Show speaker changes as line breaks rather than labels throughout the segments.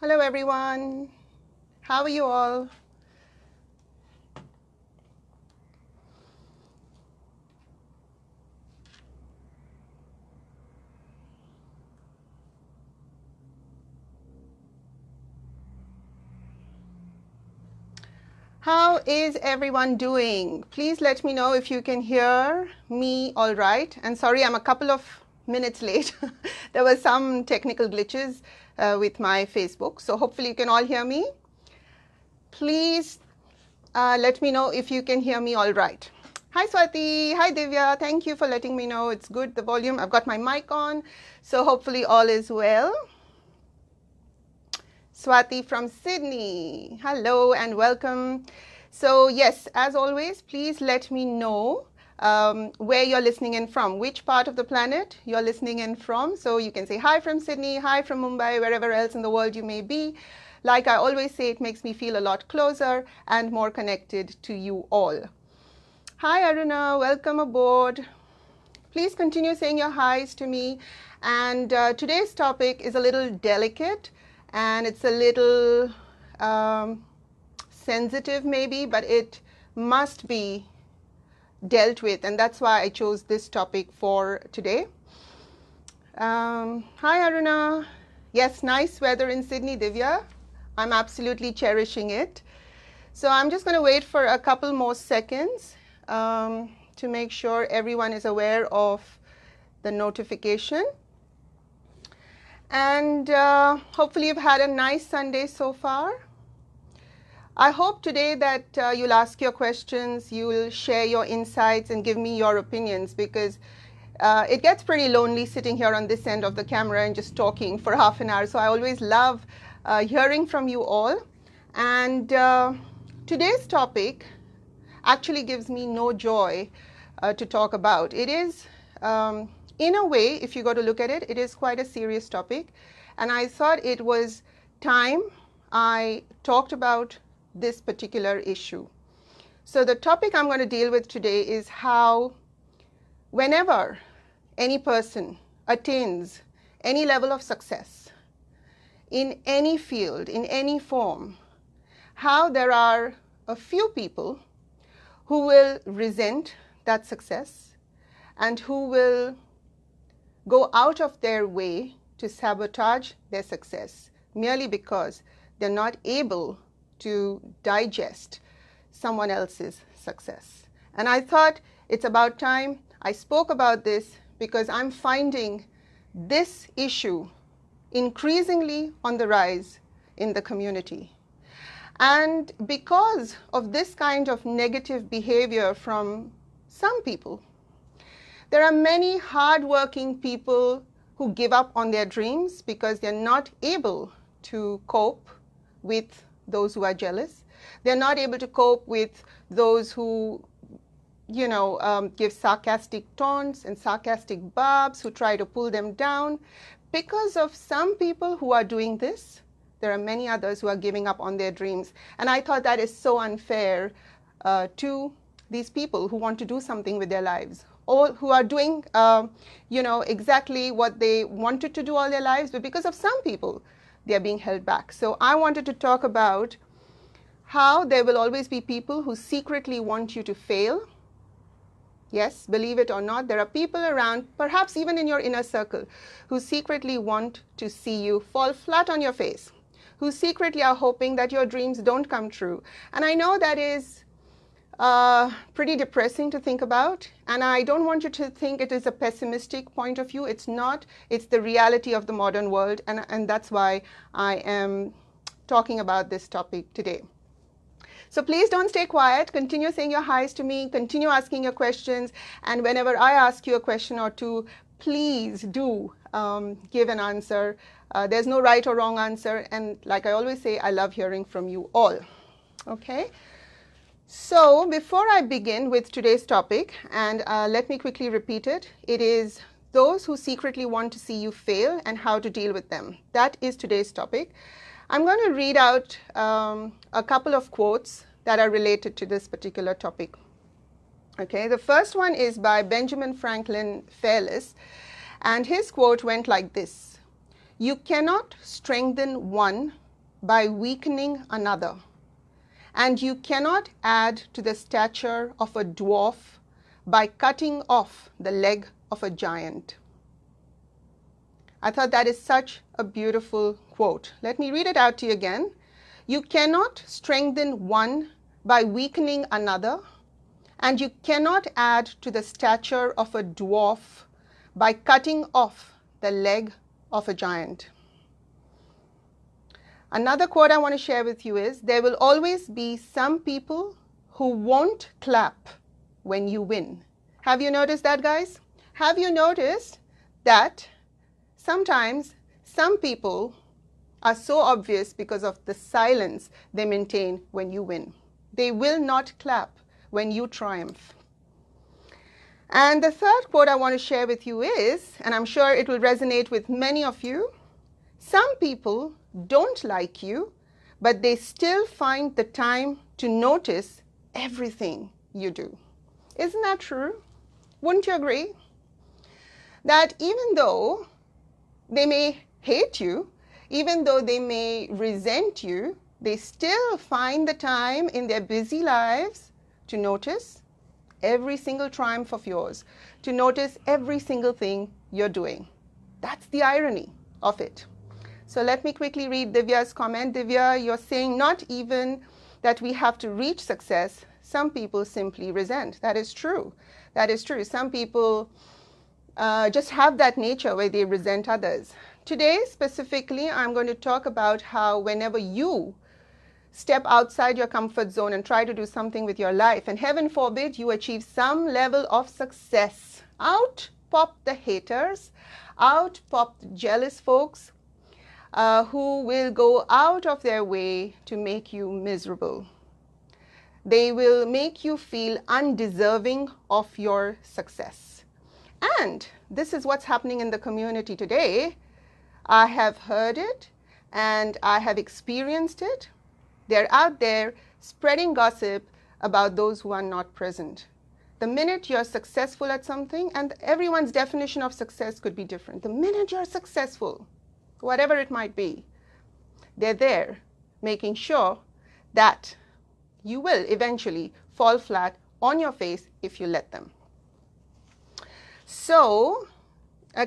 Hello everyone. How are you all? How is everyone doing? Please let me know if you can hear me all right. And sorry, I'm a couple of minutes late. There were some technical glitches with my Facebook. So hopefully you can all hear me. Please let me know if you can hear me all right. Hi Swati. Hi Divya. Thank you for letting me know. It's good, the volume. I've got my mic on. So hopefully all is well. Swati from Sydney. Hello and welcome. So yes, as always, please let me know where you're listening in from, which part of the planet you're listening in from. So you can say hi from Sydney, hi from Mumbai, wherever else in the world you may be. Like I always say, it makes me feel a lot closer and more connected to you all. Hi Aruna, welcome aboard. Please continue saying your highs to me. And today's topic is a little delicate. And it's a little sensitive maybe, but it must be dealt with. And that's why I chose this topic for today. Hi, Aruna. Yes, nice weather in Sydney, Divya. I'm absolutely cherishing it. So I'm just going to wait for a couple more seconds to make sure everyone is aware of the notification. And hopefully you've had a nice Sunday so far. I hope today that you'll ask your questions, you'll share your insights and give me your opinions, because it gets pretty lonely sitting here on this end of the camera and just talking for half an hour. So I always love hearing from you all. And today's topic actually gives me no joy to talk about. It is in a way, if you go to look at it, it is quite a serious topic. And I thought it was time I talked about this particular issue. So the topic I'm going to deal with today is how whenever any person attains any level of success in any field, in any form, how there are a few people who will resent that success and who will go out of their way to sabotage their success merely because they're not able to digest someone else's success. And I thought it's about time I spoke about this, because I'm finding this issue increasingly on the rise in the community. And because of this kind of negative behavior from some people, there are many hardworking people who give up on their dreams because they're not able to cope with those who are jealous. They're not able to cope with those who, give sarcastic taunts and sarcastic barbs, who try to pull them down. Because of some people who are doing this, there are many others who are giving up on their dreams. And I thought that is so unfair to these people who want to do something with their lives, or who are doing, exactly what they wanted to do all their lives, but because of some people, they are being held back. So I wanted to talk about how there will always be people who secretly want you to fail. Yes, believe it or not, there are people around, perhaps even in your inner circle, who secretly want to see you fall flat on your face, who secretly are hoping that your dreams don't come true. And I know that is pretty depressing to think about, and I don't want you to think it is a pessimistic point of view. It's not. It's the reality of the modern world, and that's why I am talking about this topic today. So please don't stay quiet. Continue saying your highs to me. Continue asking your questions, and whenever I ask you a question or two, please do give an answer. There's no right or wrong answer, and like I always say, I love hearing from you all. Okay? So before I begin with today's topic, and let me quickly repeat it, it is those who secretly want to see you fail and how to deal with them. That is today's topic. I'm going to read out a couple of quotes that are related to this particular topic. Okay, the first one is by Benjamin Franklin Fairless, and his quote went like this: "You cannot strengthen one by weakening another, and you cannot add to the stature of a dwarf by cutting off the leg of a giant. I thought that is such a beautiful quote. Let me read it out to you again. You cannot strengthen one by weakening another, and you cannot add to the stature of a dwarf by cutting off the leg of a giant. Another quote I want to share with you is, there will always be some people who won't clap when you win. Have you noticed that, guys? Have you noticed that sometimes some people are so obvious because of the silence they maintain when you win? They will not clap when you triumph. And the third quote I want to share with you is, and I'm sure it will resonate with many of you, some people don't like you, but they still find the time to notice everything you do. Isn't that true? Wouldn't you agree? That even though they may hate you, even though they may resent you, they still find the time in their busy lives to notice every single triumph of yours, to notice every single thing you're doing. That's the irony of it. So let me quickly read Divya's comment. Divya, you're saying not even that we have to reach success, some people simply resent. That is true. That is true. Some people just have that nature where they resent others. Today, specifically, I'm going to talk about how whenever you step outside your comfort zone and try to do something with your life, and heaven forbid you achieve some level of success, out pop the haters, out pop the jealous folks who will go out of their way to make you miserable. They will make you feel undeserving of your success. And this is what's happening in the community today. I have heard it and I have experienced it. They're out there spreading gossip about those who are not present. The minute you're successful at something, and everyone's definition of success could be different. The minute you're successful, whatever it might be, they're there making sure that you will eventually fall flat on your face if you let them. So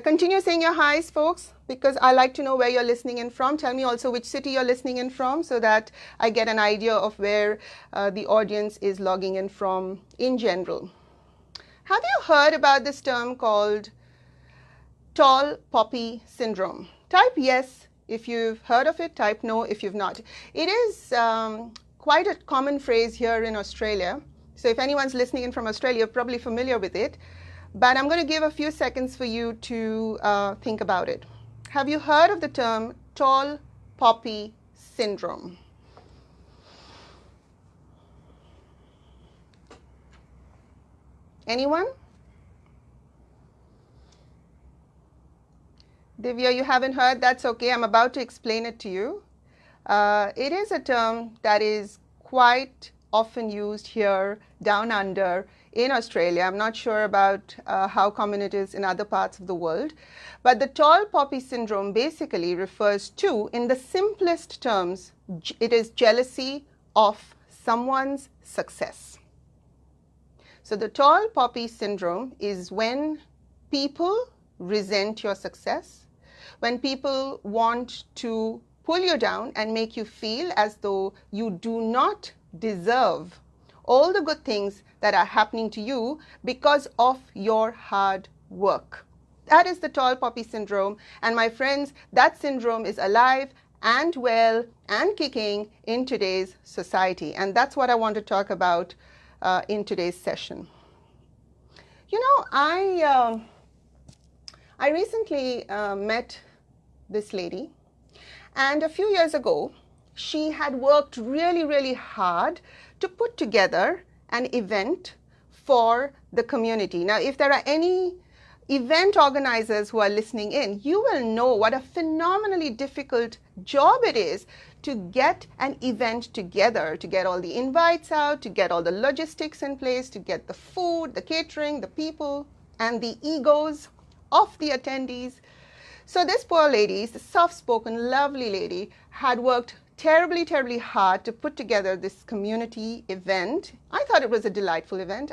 continue saying your highs, folks, because I like to know where you're listening in from. Tell me also which city you're listening in from so that I get an idea of where the audience is logging in from in general. Have you heard about this term called tall poppy syndrome? Type yes if you've heard of it, type no if you've not. It is quite a common phrase here in Australia. So if anyone's listening in from Australia, you're probably familiar with it. But I'm going to give a few seconds for you to think about it. Have you heard of the term tall poppy syndrome? Anyone? Divya, you haven't heard? That's okay. I'm about to explain it to you. It is a term that is quite often used here down under in Australia. I'm not sure about how common it is in other parts of the world. But the tall poppy syndrome basically refers to, in the simplest terms, it is jealousy of someone's success. So the tall poppy syndrome is when people resent your success, when people want to pull you down and make you feel as though you do not deserve all the good things that are happening to you because of your hard work. That is the tall poppy syndrome. And my friends, that syndrome is alive and well and kicking in today's society. And that's what I want to talk about in today's session. You know, I recently met this lady, and a few years ago, she had worked really, really hard to put together an event for the community. Now, if there are any event organizers who are listening in, you will know what a phenomenally difficult job it is to get an event together, to get all the invites out, to get all the logistics in place, to get the food, the catering, the people, and the egos of the attendees. So this poor lady, the soft-spoken, lovely lady, had worked terribly, terribly hard to put together this community event. I thought it was a delightful event.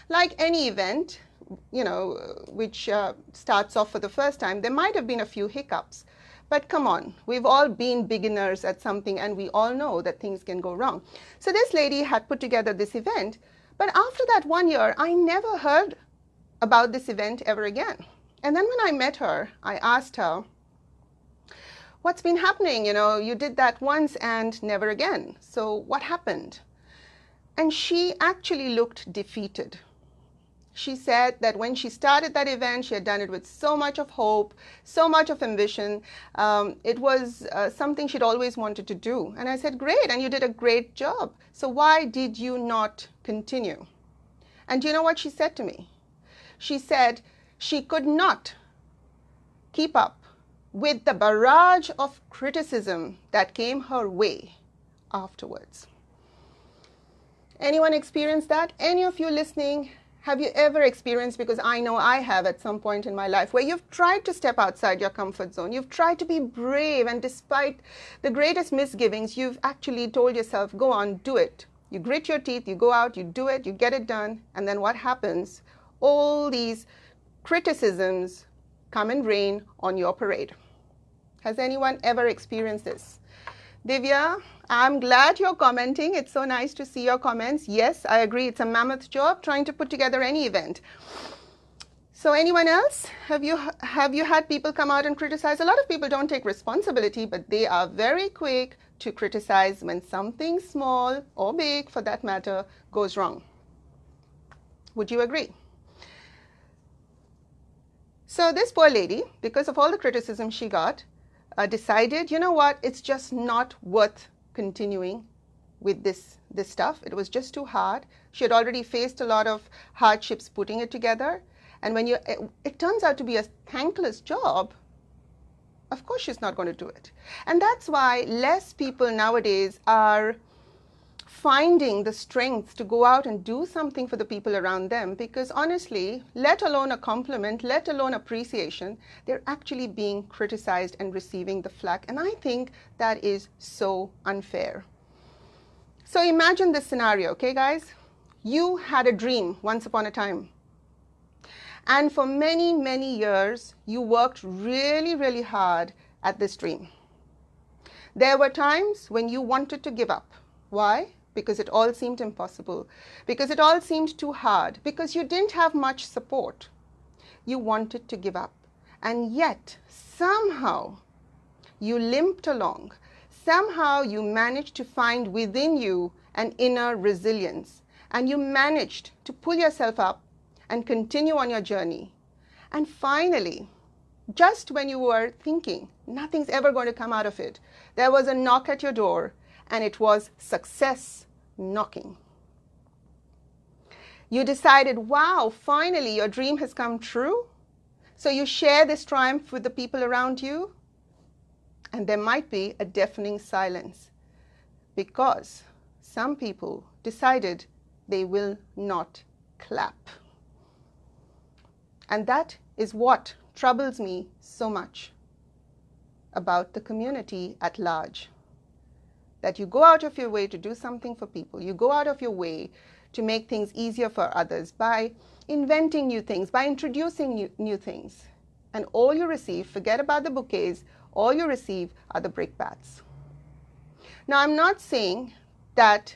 Like any event, which starts off for the first time, there might have been a few hiccups. But come on, we've all been beginners at something, and we all know that things can go wrong. So this lady had put together this event, but after that 1 year, I never heard about this event ever again. And then when I met her, I asked her, what's been happening? You did that once and never again. So what happened? And she actually looked defeated. She said that when she started that event, she had done it with so much of hope, so much of ambition. It was something she'd always wanted to do. And I said, great, and you did a great job. So why did you not continue? And do you know what she said to me? She said she could not keep up with the barrage of criticism that came her way afterwards. Anyone experienced that? Any of you listening? Have you ever experienced, because I know I have at some point in my life, where you've tried to step outside your comfort zone, you've tried to be brave, and despite the greatest misgivings, you've actually told yourself, go on, do it. You grit your teeth, you go out, you do it, you get it done, and then what happens? All these criticisms come and rain on your parade. Has anyone ever experienced this? Divya, I'm glad you're commenting. It's so nice to see your comments. Yes, I agree. It's a mammoth job trying to put together any event. So anyone else? Have you had people come out and criticize? A lot of people don't take responsibility, but they are very quick to criticize when something small or big, for that matter, goes wrong. Would you agree? So this poor lady, because of all the criticism she got, decided, you know what, it's just not worth continuing with this stuff. It was just too hard. She had already faced a lot of hardships putting it together. And when it turns out to be a thankless job, of course she's not going to do it. And that's why less people nowadays are finding the strength to go out and do something for the people around them, because honestly, let alone a compliment, let alone appreciation, they're actually being criticized and receiving the flack. And I think that is so unfair. So imagine this scenario, okay guys? You had a dream once upon a time. And for many, many years, you worked really, really hard at this dream. There were times when you wanted to give up. Why? Because it all seemed impossible, because it all seemed too hard, because you didn't have much support. You wanted to give up. And yet, somehow, you limped along. Somehow, you managed to find within you an inner resilience. And you managed to pull yourself up and continue on your journey. And finally, just when you were thinking nothing's ever going to come out of it, there was a knock at your door. And it was success knocking. You decided, wow, finally your dream has come true. So you share this triumph with the people around you. And there might be a deafening silence, because some people decided they will not clap. And that is what troubles me so much about the community at large. That you go out of your way to do something for people. You go out of your way to make things easier for others by inventing new things, by introducing new things. And all you receive, forget about the bouquets, all you receive are the brickbats. Now, I'm not saying that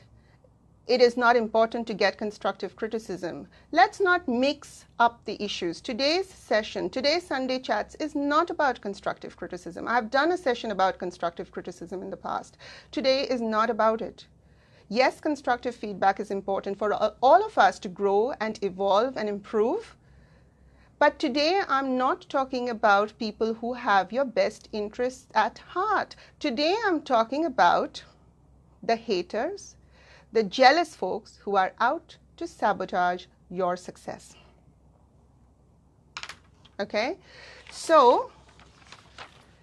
it is not important to get constructive criticism. Let's not mix up the issues. Today's session, today's Sunday Chats is not about constructive criticism. I've done a session about constructive criticism in the past. Today is not about it. Yes, constructive feedback is important for all of us to grow and evolve and improve. But today I'm not talking about people who have your best interests at heart. Today I'm talking about the haters, the jealous folks who are out to sabotage your success. Okay? So,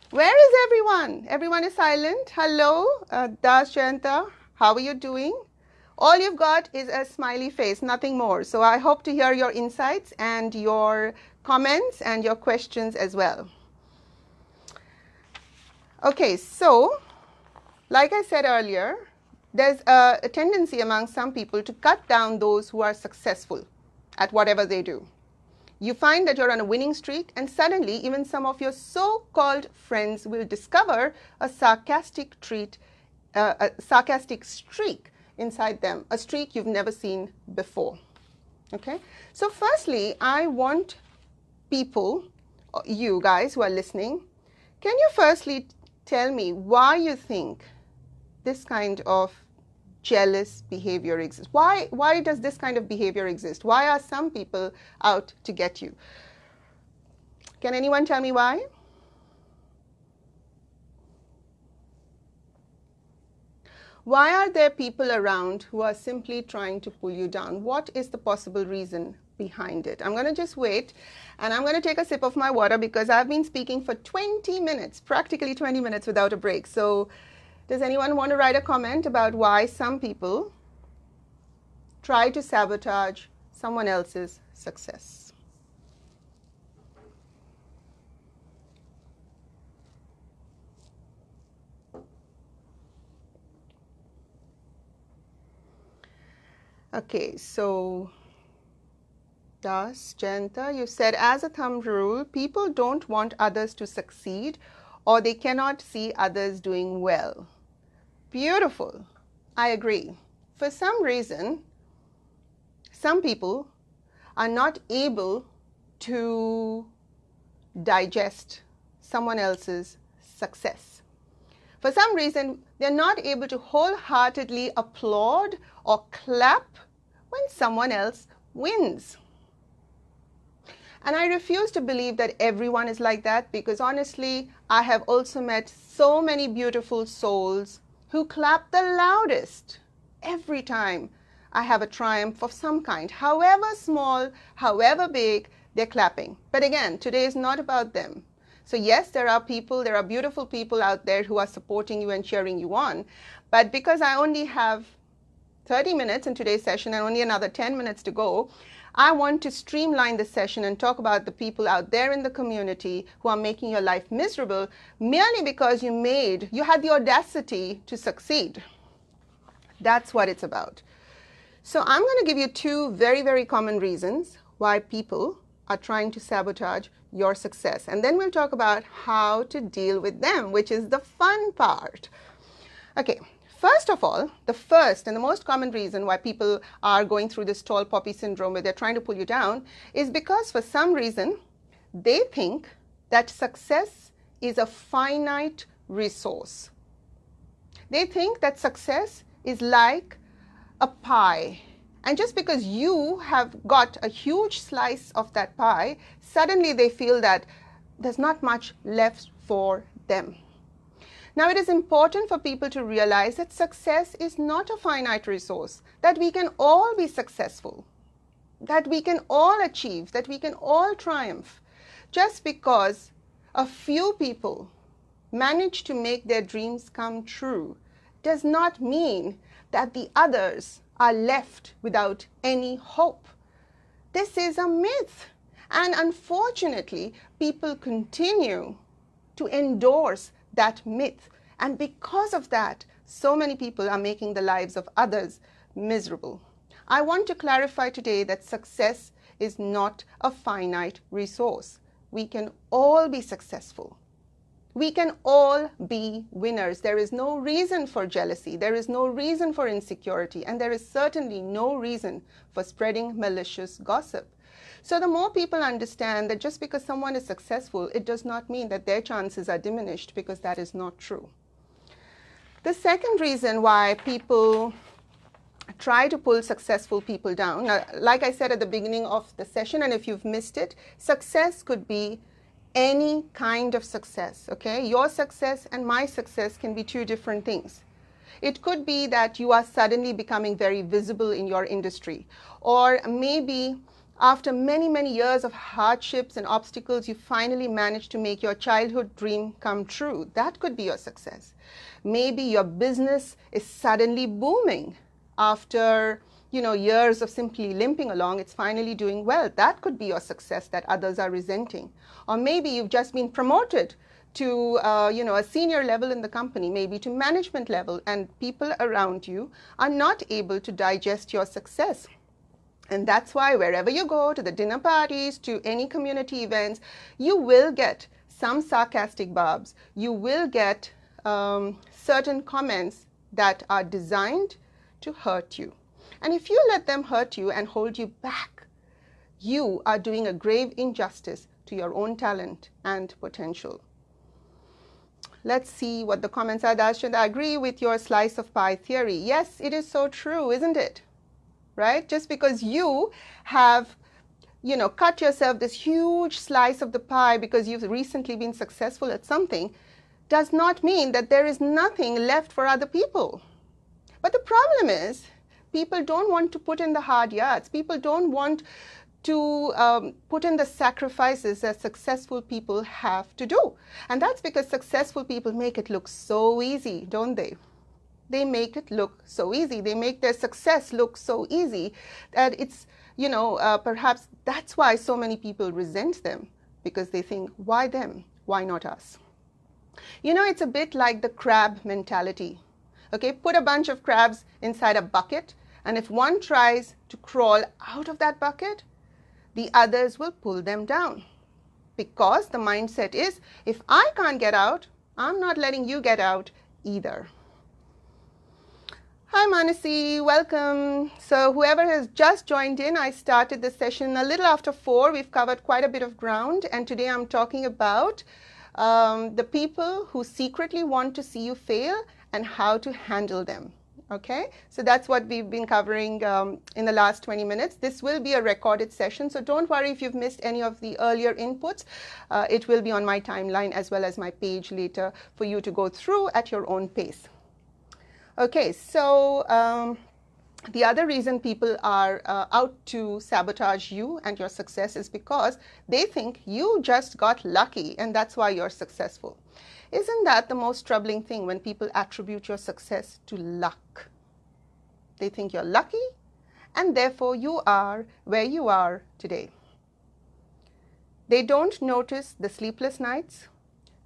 where is everyone? Everyone is silent. Hello, Das Jayanta. How are you doing? All you've got is a smiley face, nothing more. So I hope to hear your insights and your comments and your questions as well. Okay, so like I said earlier, there's a tendency among some people to cut down those who are successful at whatever they do. You find that you're on a winning streak, and suddenly even some of your so-called friends will discover a sarcastic streak inside them, a streak you've never seen before. Okay? So firstly, I want people, you guys who are listening, can you firstly tell me why you think this kind of jealous behavior exists? Why does this kind of behavior exist? Why are some people out to get you? Can anyone tell me why? Why are there people around who are simply trying to pull you down? What is the possible reason behind it? I'm going to just wait, and I'm going to take a sip of my water because I've been speaking for 20 minutes, practically 20 minutes without a break. So does anyone want to write a comment about why some people try to sabotage someone else's success? Okay, so Das, Jayanta, you said, as a thumb rule, people don't want others to succeed or they cannot see others doing well. Beautiful. I agree. For some reason, some people are not able to digest someone else's success. For some reason, they're not able to wholeheartedly applaud or clap when someone else wins. And I refuse to believe that everyone is like that, because honestly, I have also met so many beautiful souls who clap the loudest every time I have a triumph of some kind. However small, however big, they're clapping. But again, today is not about them. So yes, there are beautiful people out there who are supporting you and cheering you on. But because I only have 30 minutes in today's session and only another 10 minutes to go, I want to streamline the session and talk about the people out there in the community who are making your life miserable merely because you had the audacity to succeed. That's what it's about. So I'm going to give you two very, very common reasons why people are trying to sabotage your success. And then we'll talk about how to deal with them, which is the fun part. Okay. First of all, the first and the most common reason why people are going through this tall poppy syndrome where they're trying to pull you down is because for some reason they think that success is a finite resource. They think that success is like a pie. And just because you have got a huge slice of that pie, suddenly they feel that there's not much left for them. Now, it is important for people to realize that success is not a finite resource, that we can all be successful, that we can all achieve, that we can all triumph. Just because a few people manage to make their dreams come true does not mean that the others are left without any hope. This is a myth. And unfortunately, people continue to endorse that myth. And because of that, so many people are making the lives of others miserable. I want to clarify today that success is not a finite resource. We can all be successful. We can all be winners. There is no reason for jealousy. There is no reason for insecurity. And there is certainly no reason for spreading malicious gossip. So the more people understand that just because someone is successful, it does not mean that their chances are diminished, because that is not true. The second reason why people try to pull successful people down, now, like I said at the beginning of the session, and if you've missed it, success could be any kind of success, okay? Your success and my success can be two different things. It could be that you are suddenly becoming very visible in your industry, or maybe after many, many years of hardships and obstacles, you finally managed to make your childhood dream come true. That could be your success. Maybe your business is suddenly booming after, years of simply limping along. It's finally doing well. That could be your success that others are resenting. Or maybe you've just been promoted to a senior level in the company, maybe to management level, and people around you are not able to digest your success. And that's why wherever you go, to the dinner parties, to any community events, you will get some sarcastic barbs. You will get certain comments that are designed to hurt you. And if you let them hurt you and hold you back, you are doing a grave injustice to your own talent and potential. Let's see what the comments are. Dashant, I agree with your slice of pie theory. Yes, it is so true, isn't it? Right? Just because you have, cut yourself this huge slice of the pie because you've recently been successful at something, does not mean that there is nothing left for other people. But the problem is, people don't want to put in the hard yards. People don't want to put in the sacrifices that successful people have to do. And that's because successful people make it look so easy, don't they? They make it look so easy. They make their success look so easy that it's, perhaps that's why so many people resent them, because they think, why them? Why not us? It's a bit like the crab mentality. Okay, put a bunch of crabs inside a bucket, and if one tries to crawl out of that bucket, the others will pull them down. Because the mindset is, if I can't get out, I'm not letting you get out either. Hi Manasi, welcome. So whoever has just joined in, I started this session a little after 4. We've covered quite a bit of ground, and today I'm talking about the people who secretly want to see you fail and how to handle them. Okay, so that's what we've been covering in the last 20 minutes. This will be a recorded session, so don't worry if you've missed any of the earlier inputs. It will be on my timeline as well as my page later for you to go through at your own pace. Okay, so the other reason people are out to sabotage you and your success is because they think you just got lucky and that's why you're successful. Isn't that the most troubling thing, when people attribute your success to luck? They think you're lucky and therefore you are where you are today. They don't notice the sleepless nights.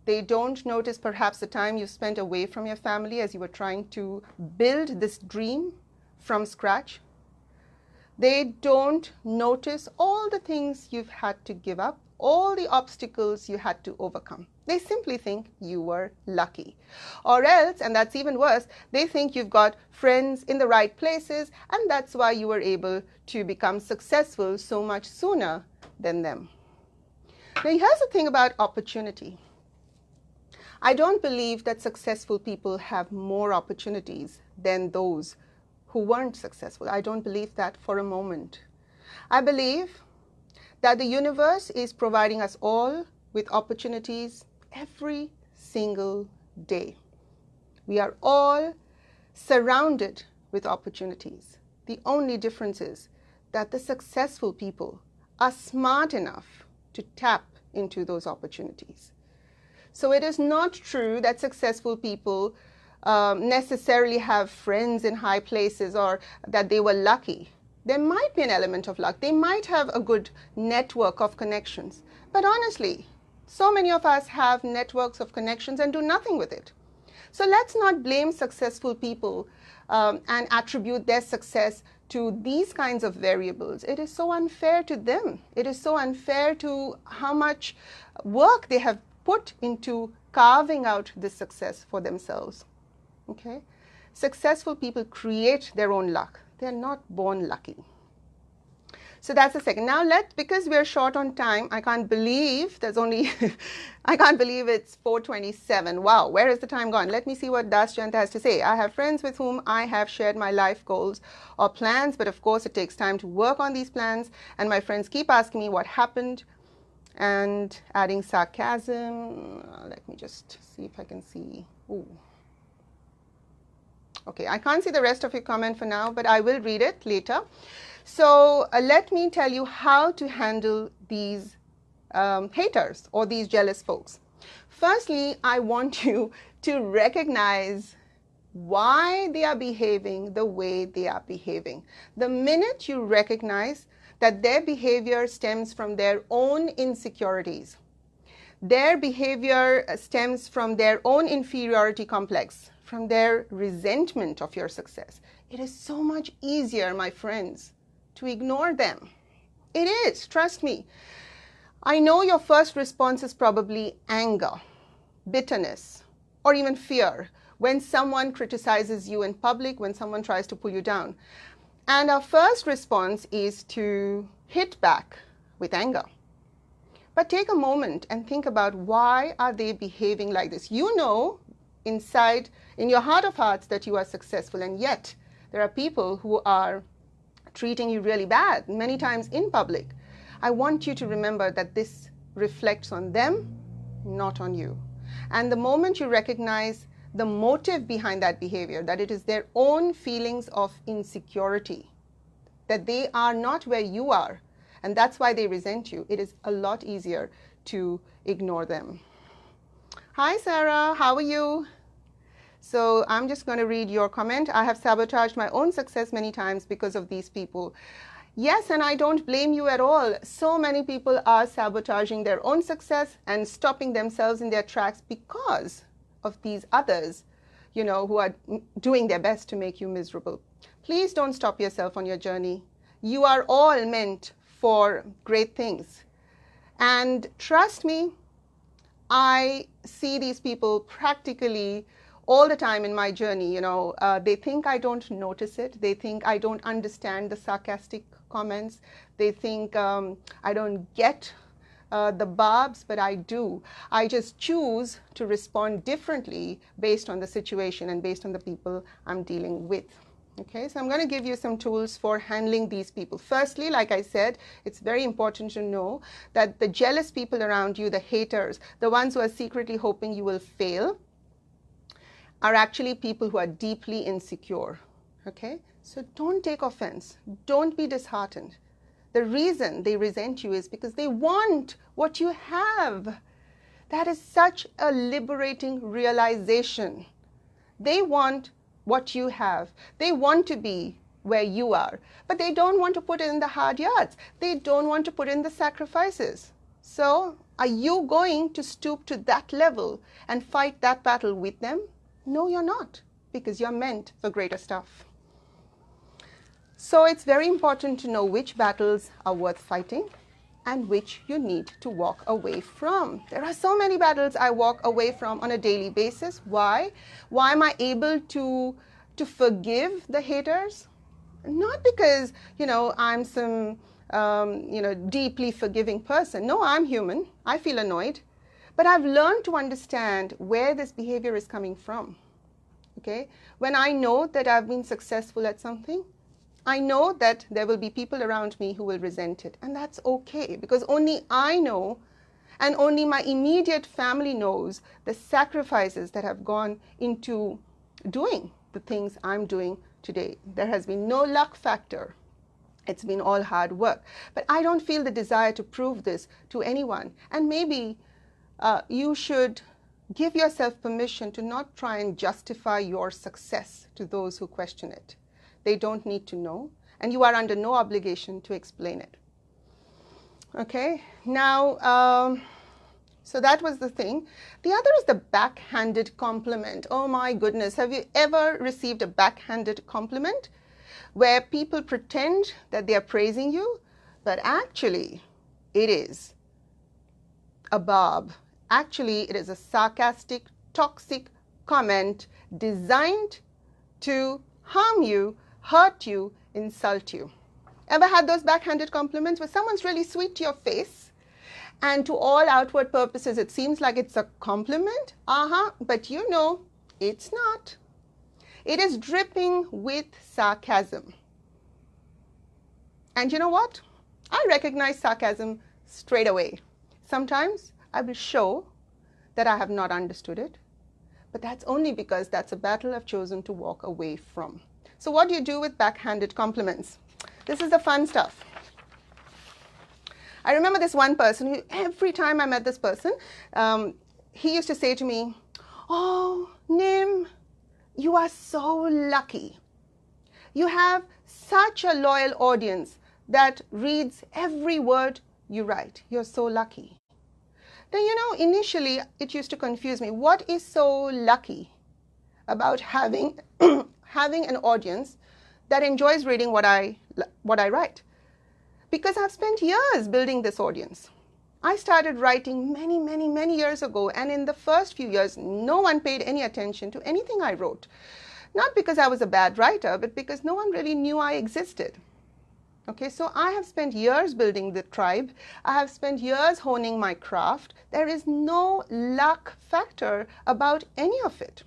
They don't notice perhaps the time you spent away from your family as you were trying to build this dream from scratch. They don't notice all the things you've had to give up, all the obstacles you had to overcome. They simply think you were lucky. Or else, and that's even worse, they think you've got friends in the right places and that's why you were able to become successful so much sooner than them. Now here's the thing about opportunity. I don't believe that successful people have more opportunities than those who weren't successful. I don't believe that for a moment. I believe that the universe is providing us all with opportunities every single day. We are all surrounded with opportunities. The only difference is that the successful people are smart enough to tap into those opportunities. So it is not true that successful people necessarily have friends in high places or that they were lucky. There might be an element of luck. They might have a good network of connections. But honestly, so many of us have networks of connections and do nothing with it. So let's not blame successful people and attribute their success to these kinds of variables. It is so unfair to them. It is so unfair to how much work they have put into carving out this success for themselves. Okay? Successful people create their own luck. They're not born lucky. So that's the second. Now because we're short on time, I can't believe there's only, I can't believe it's 4:27. Wow, where is the time gone? Let me see what Dasjant has to say. I have friends with whom I have shared my life goals or plans, but of course it takes time to work on these plans, and my friends keep asking me what happened and adding sarcasm. Let me just see if I can see. Ooh. Okay, I can't see the rest of your comment for now, but I will read it later. So let me tell you how to handle these haters or these jealous folks. Firstly, I want you to recognize why they are behaving the way they are behaving. The minute you recognize that their behavior stems from their own insecurities, Their behavior stems from their own inferiority complex, from their resentment of your success. It is so much easier, my friends, to ignore them. It is, trust me. I know your first response is probably anger, bitterness, or even fear when someone criticizes you in public, when someone tries to pull you down. And our first response is to hit back with anger. But take a moment and think about, why are they behaving like this? You know inside, in your heart of hearts, that you are successful, and yet there are people who are treating you really bad, many times in public. I want you to remember that this reflects on them, not on you. And the moment you recognize the motive behind that behavior, that it is their own feelings of insecurity, that they are not where you are, and that's why they resent you, it is a lot easier to ignore them. Hi, Sarah, how are you? So I'm just going to read your comment. I have sabotaged my own success many times because of these people. Yes, and I don't blame you at all. So many people are sabotaging their own success and stopping themselves in their tracks because of these others, you know, who are doing their best to make you miserable. Please don't stop yourself on your journey. You are all meant for great things. And trust me, I see these people practically all the time in my journey. You know, they think I don't notice it. They think I don't understand the sarcastic comments. They think I don't get the barbs, but I do. I just choose to respond differently based on the situation and based on the people I'm dealing with. Okay, so I'm going to give you some tools for handling these people. Firstly, like I said, it's very important to know that the jealous people around you, the haters, the ones who are secretly hoping you will fail, are actually people who are deeply insecure. Okay, so don't take offense. Don't be disheartened. The reason they resent you is because they want what you have. That is such a liberating realization. They want what you have. They want to be where you are, but they don't want to put in the hard yards. They don't want to put in the sacrifices. So are you going to stoop to that level and fight that battle with them? No, you're not, because you're meant for greater stuff. So it's very important to know which battles are worth fighting and which you need to walk away from. There are so many battles I walk away from on a daily basis. Why? Why am I able to forgive the haters? Not because, you know, I'm some, deeply forgiving person. No, I'm human. I feel annoyed. But I've learned to understand where this behavior is coming from. Okay? When I know that I've been successful at something, I know that there will be people around me who will resent it. And that's okay, because only I know, and only my immediate family knows, the sacrifices that have gone into doing the things I'm doing today. There has been no luck factor. It's been all hard work. But I don't feel the desire to prove this to anyone. And maybe you should give yourself permission to not try and justify your success to those who question it. They don't need to know, and you are under no obligation to explain it. Okay, now, so that was the thing. The other is the backhanded compliment. Oh my goodness, have you ever received a backhanded compliment where people pretend that they are praising you, but actually it is a barb. Actually, it is a sarcastic, toxic comment designed to harm you, hurt you, insult you. Ever had those backhanded compliments where someone's really sweet to your face, and to all outward purposes it seems like it's a compliment? But you know, it's not. It is dripping with sarcasm. And you know what? I recognize sarcasm straight away. Sometimes I will show that I have not understood it, but that's only because that's a battle I've chosen to walk away from. So what do you do with backhanded compliments? This is the fun stuff. I remember this one person who, every time I met this person, he used to say to me, "Oh, Nim, you are so lucky. You have such a loyal audience that reads every word you write. You're so lucky. Now, initially it used to confuse me. What is so lucky about having having an audience that enjoys reading what I write? Because I've spent years building this audience. I started writing many, many, many years ago, and in the first few years, no one paid any attention to anything I wrote. Not because I was a bad writer, but because no one really knew I existed. Okay, so I have spent years building the tribe. I have spent years honing my craft. There is no luck factor about any of it.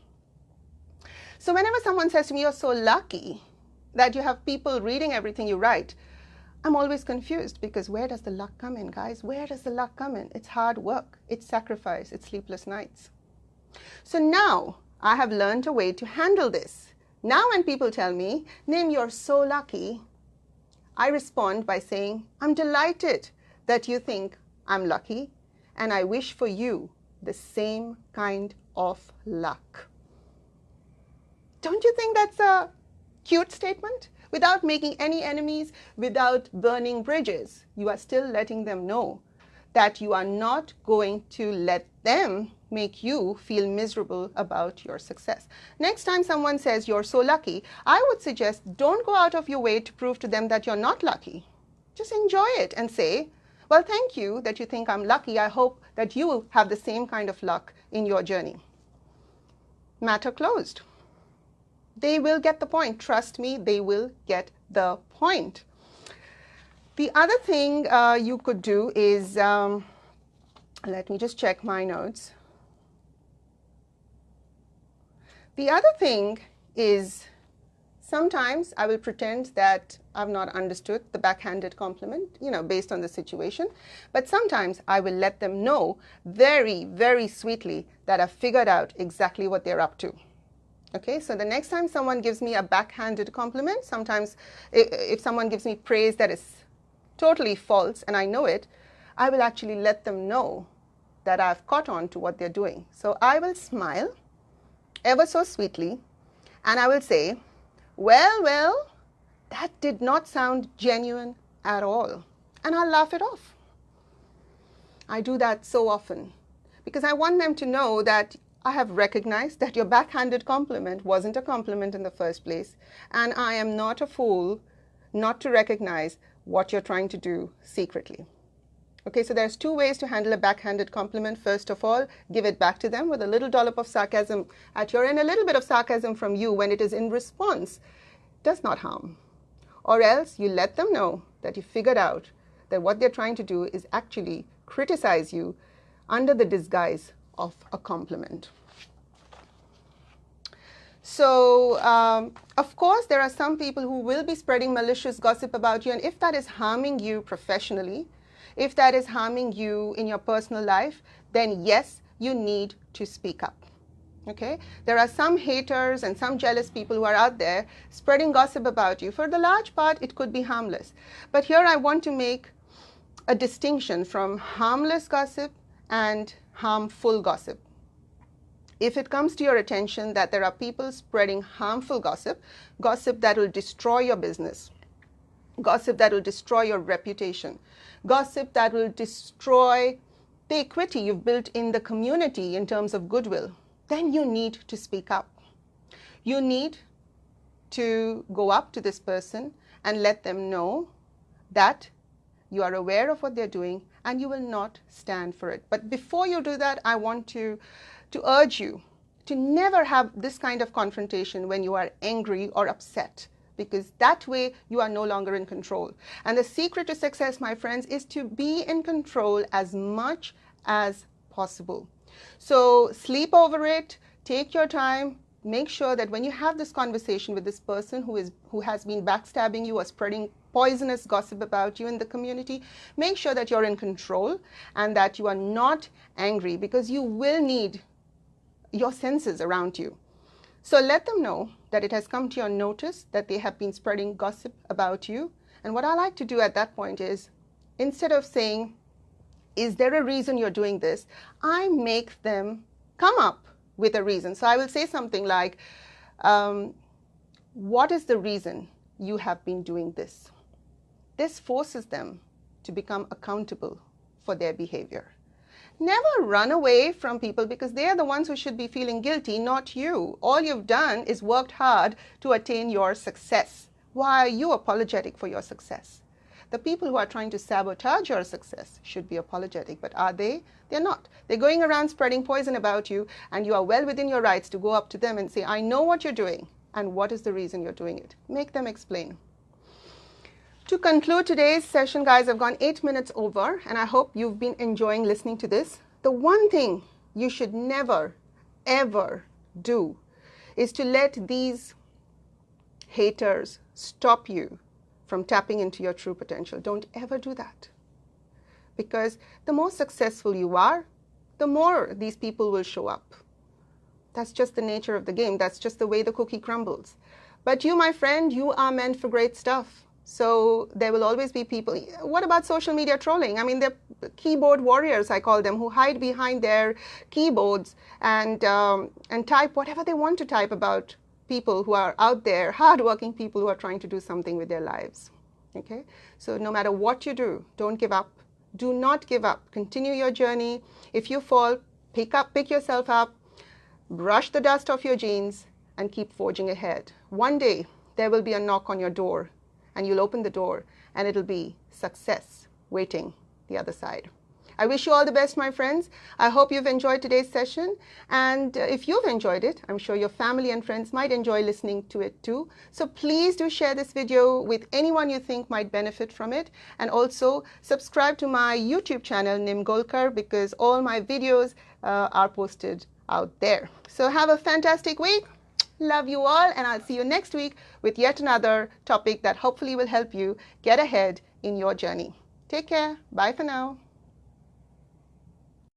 So whenever someone says to me, you're so lucky that you have people reading everything you write, I'm always confused, because where does the luck come in, guys? Where does the luck come in? It's hard work, it's sacrifice, it's sleepless nights. So now I have learned a way to handle this. Now when people tell me, Nim, you're so lucky, I respond by saying, I'm delighted that you think I'm lucky, and I wish for you the same kind of luck. Don't you think that's a cute statement? Without making any enemies, without burning bridges, you are still letting them know that you are not going to let them make you feel miserable about your success. Next time someone says you're so lucky, I would suggest don't go out of your way to prove to them that you're not lucky. Just enjoy it and say, well, thank you that you think I'm lucky. I hope that you will have the same kind of luck in your journey. Matter closed. They will get the point. Trust me, they will get the point. The other thing you could do is, let me just check my notes. The other thing is, sometimes I will pretend that I've not understood the backhanded compliment, based on the situation. But sometimes I will let them know very, very sweetly that I've figured out exactly what they're up to. Okay, so the next time someone gives me a backhanded compliment, sometimes if someone gives me praise that is totally false and I know it, I will actually let them know that I've caught on to what they're doing. So I will smile ever so sweetly, and I will say, well, that did not sound genuine at all. And I'll laugh it off. I do that so often because I want them to know that I have recognized that your backhanded compliment wasn't a compliment in the first place, and I am not a fool not to recognize what you're trying to do secretly. Okay, so there's two ways to handle a backhanded compliment. First of all, give it back to them with a little dollop of sarcasm at your end, a little bit of sarcasm from you when it is in response. Does not harm. Or else you let them know that you figured out that what they're trying to do is actually criticize you under the disguise of a compliment. So, of course, there are some people who will be spreading malicious gossip about you, and if that is harming you professionally, if that is harming you in your personal life, then yes, you need to speak up. Okay? There are some haters and some jealous people who are out there spreading gossip about you. For the large part, it could be harmless. But here I want to make a distinction from harmless gossip and harmful gossip. If it comes to your attention that there are people spreading harmful gossip, gossip that will destroy your business, gossip that will destroy your reputation, gossip that will destroy the equity you've built in the community in terms of goodwill, then you need to speak up. You need to go up to this person and let them know that you are aware of what they're doing and you will not stand for it. But before you do that, I want to urge you to never have this kind of confrontation when you are angry or upset, because that way you are no longer in control. And the secret to success, my friends, is to be in control as much as possible. So sleep over it, take your time, make sure that when you have this conversation with this person who has been backstabbing you or spreading poisonous gossip about you in the community, make sure that you're in control and that you are not angry, because you will need your senses around you. So let them know that it has come to your notice that they have been spreading gossip about you. And what I like to do at that point is, instead of saying, is there a reason you're doing this? I make them come up with a reason. So I will say something like, what is the reason you have been doing this? This forces them to become accountable for their behavior. Never run away from people because they are the ones who should be feeling guilty, not you. All you've done is worked hard to attain your success. Why are you apologetic for your success? The people who are trying to sabotage your success should be apologetic, but are they? They're not. They're going around spreading poison about you, and you are well within your rights to go up to them and say, I know what you're doing, and what is the reason you're doing it? Make them explain. To conclude today's session, guys, I've gone 8 minutes over, and I hope you've been enjoying listening to this. The one thing you should never, ever do is to let these haters stop you from tapping into your true potential. Don't ever do that. Because the more successful you are, the more these people will show up. That's just the nature of the game. That's just the way the cookie crumbles. But you, my friend, you are meant for great stuff. So there will always be people. What about social media trolling? I mean, they're keyboard warriors, I call them, who hide behind their keyboards and type whatever they want to type about people who are out there, hardworking people who are trying to do something with their lives. Okay? So no matter what you do, don't give up. Do not give up. Continue your journey. If you fall, pick yourself up, brush the dust off your jeans, and keep forging ahead. One day, there will be a knock on your door, and you'll open the door, and it'll be success waiting the other side. I wish you all the best, my friends. I hope you've enjoyed today's session. And if you've enjoyed it, I'm sure your family and friends might enjoy listening to it too. So please do share this video with anyone you think might benefit from it. And also subscribe to my YouTube channel, Nim Golkar, because all my videos are posted out there. So have a fantastic week. Love you all, and I'll see you next week with yet another topic that hopefully will help you get ahead in your journey. Take care. Bye for now.